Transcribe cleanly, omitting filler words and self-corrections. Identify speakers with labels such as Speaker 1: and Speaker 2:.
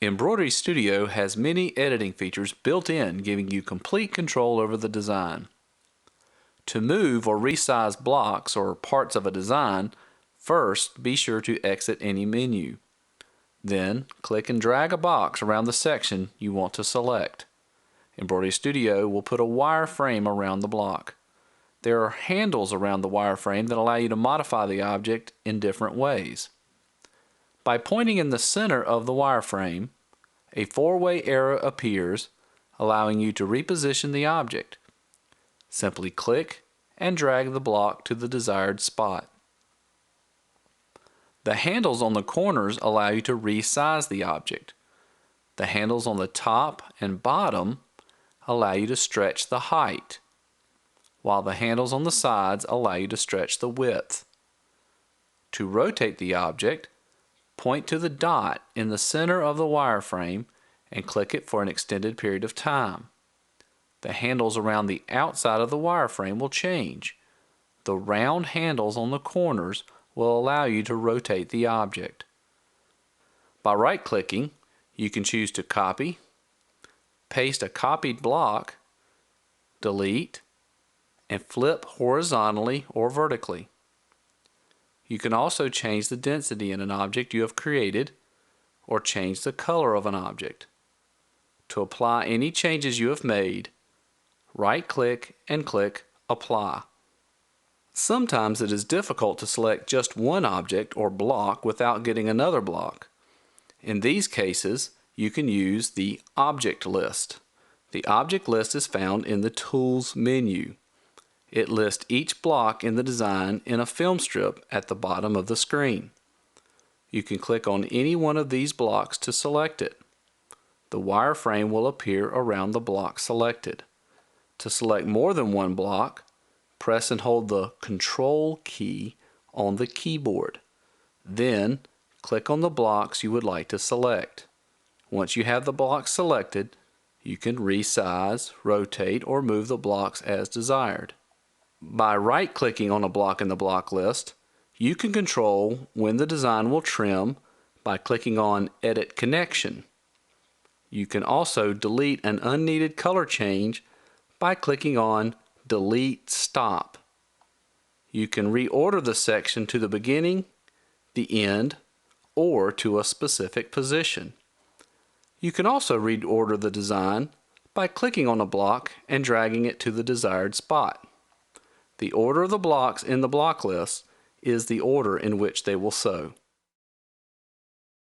Speaker 1: Embroidery Studio has many editing features built in, giving you complete control over the design. To move or resize blocks or parts of a design, first be sure to exit any menu. Then click and drag a box around the section you want to select. Embroidery Studio will put a wireframe around the block. There are handles around the wireframe that allow you to modify the object in different ways. By pointing in the center of the wireframe, a four-way arrow appears, allowing you to reposition the object. Simply click and drag the block to the desired spot. The handles on the corners allow you to resize the object. The handles on the top and bottom allow you to stretch the height, while the handles on the sides allow you to stretch the width. To rotate the object, point to the dot in the center of the wireframe and click it for an extended period of time. The handles around the outside of the wireframe will change. The round handles on the corners will allow you to rotate the object. By right-clicking, you can choose to copy, paste a copied block, delete, and flip horizontally or vertically. You can also change the density in an object you have created or change the color of an object. To apply any changes you have made, right-click and click Apply. Sometimes it is difficult to select just one object or block without getting another block. In these cases, you can use the Object List. The Object List is found in the Tools menu. It lists each block in the design in a film strip at the bottom of the screen. You can click on any one of these blocks to select it. The wireframe will appear around the block selected. To select more than one block, press and hold the Control key on the keyboard. Then, click on the blocks you would like to select. Once you have the blocks selected, you can resize, rotate, or move the blocks as desired. By right-clicking on a block in the block list, you can control when the design will trim by clicking on Edit Connection. You can also delete an unneeded color change by clicking on Delete Stop. You can reorder the section to the beginning, the end, or to a specific position. You can also reorder the design by clicking on a block and dragging it to the desired spot. The order of the blocks in the block list is the order in which they will sew.